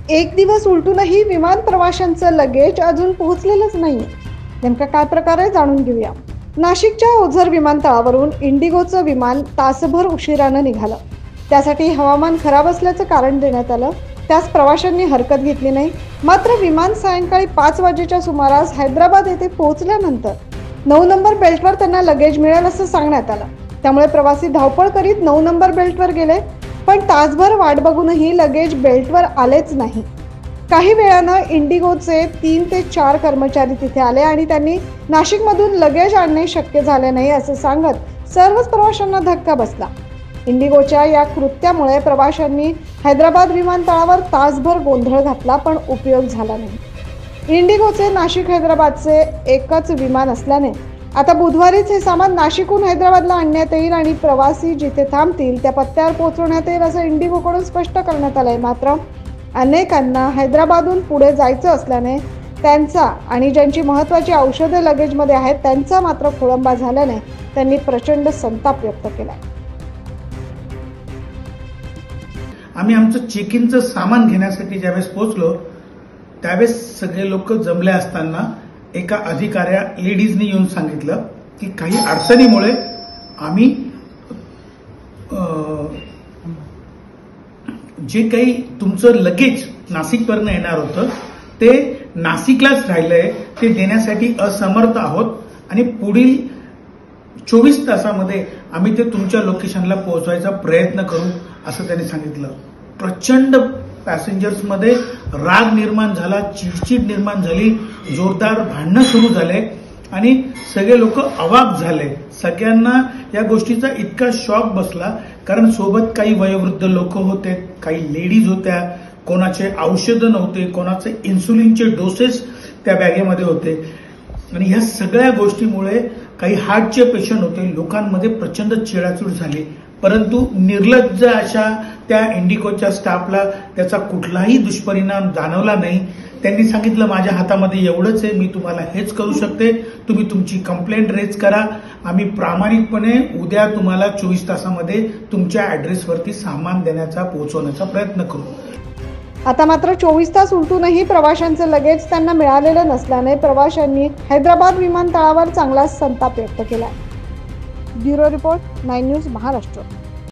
एक दिवस उलटूनही विमान प्रवाशांचं लगेज अजून पोहोचलेलंच नाहीये. नेमका काय प्रकार आहे जाणून घेऊया. नाशिकच्या ओझर विमानतळावरून इंडिगोचं विमान तासभर उशिरानं निघालं. त्यासाठी हवामान खराब असल्याचं कारण देण्यात आलं. त्यास प्रवाशांनी हरकत घेतली नाही. मात्र विमान सायंकाळी 5 वाजेच्या सुमारास हैदराबाद येथे पोहोचल्यानंतर 9 नंबर बेल्टवर त्यांना लगेज मिळेल असं सांगण्यात आलं. त्यामुळे प्रवासी धावपळ करीत 9 नंबर बेल्टवर गेले, पण तासभर वाट बघूनही लगेज बेल्टवर आलेच नाही. काही वेळानं इंडिगोचे 3 ते 4 कर्मचारी तिथे आले आणि त्यांनी नाशिकमधून लगेज आणणे शक्य झाले नाही असं सांगत सर्वच प्रवाशांना धक्का बसला. इंडिगोच्या या कृत्यामुळे प्रवाशांनी हैदराबाद विमानतळावर तासभर गोंधळ घातला, पण उपयोग झाला नाही. इंडिगोचे नाशिक हैदराबादचे एकच विमान असल्याने आता बुधवारीच हे सामान नाशिकहून हैदराबादला आणण्यात येईल आणि प्रवासी जिथे थांबतील त्या पत्त्यावर पोहोचवण्यात येईल असं इंडिगोकडून स्पष्ट करण्यात आलंय. मात्र अनेकांना हैदराबादहून पुढे जायचं असल्याने त्यांचा आणि ज्यांची महत्त्वाची औषधे लगेजमध्ये आहेत त्यांचा मात्र खोळंबा झाल्याने त्यांनी प्रचंड संताप व्यक्त केला. आम्ही आमचं चेक इनचं सामान घेण्यासाठी ज्यावेळेस पोहोचलो त्यावेळेस सगळे लोक जमले असताना एका अधिकाऱ्या लेडीजने येऊन सांगितलं की काही अडचणीमुळे आम्ही जे काही तुमचं लगेज नाशिकवरनं येणार होतं ते नाशिकलाच राहिलंय, ते देण्यासाठी असमर्थ आहोत आणि पुढील 24 तासामध्ये आम्ही ते तुमच्या लोकेशनला पोहोचवायचा प्रयत्न करू असं त्यांनी सांगितलं. प्रचंड पॅसेंजर्समध्ये राग निर्माण झाला, चिडचिड निर्माण झाली, जोरदार भांडणं सुरू झाले आणि सगळे लोक अवाक झाले. सगळ्यांना या गोष्टीचा इतका शॉक बसला, कारण सोबत काही वयोवृद्ध लोक होते, काही लेडीज होत्या, कोणाचे औषधं नव्हते, कोणाचे इन्सुलिनचे डोसेस त्या बॅगेमध्ये होते आणि ह्या सगळ्या गोष्टीमुळे काही हार्टचे पेशंट होते. लोकांमध्ये प्रचंड चिडाचूड झाली, परंतु निर्लज्ज अशा त्या इंडिगोच्या स्टाफला त्याचा कुठलाही दुष्परिणाम जाणवला नाही. त्यांनी सांगितलं माझ्या हातामध्ये एवढंच आहे, मी तुम्हाला हेच करू शकते, तुम्ही तुमची कंप्लेंट रेज करा, आम्ही प्रामाणिकपणे उद्या तुम्हाला 24 तासामध्ये तुमच्या ऍड्रेसवरती सामान देण्याचा पोहोचवण्याचा प्रयत्न करू. आता मात्र 24 तास उलटूनही प्रवाशांचं लगेज त्यांना मिळालेलं नसल्याने प्रवाशांनी हैदराबाद विमानतळावर चांगलाच संताप व्यक्त केला. Bureau report 9 news Maharashtra.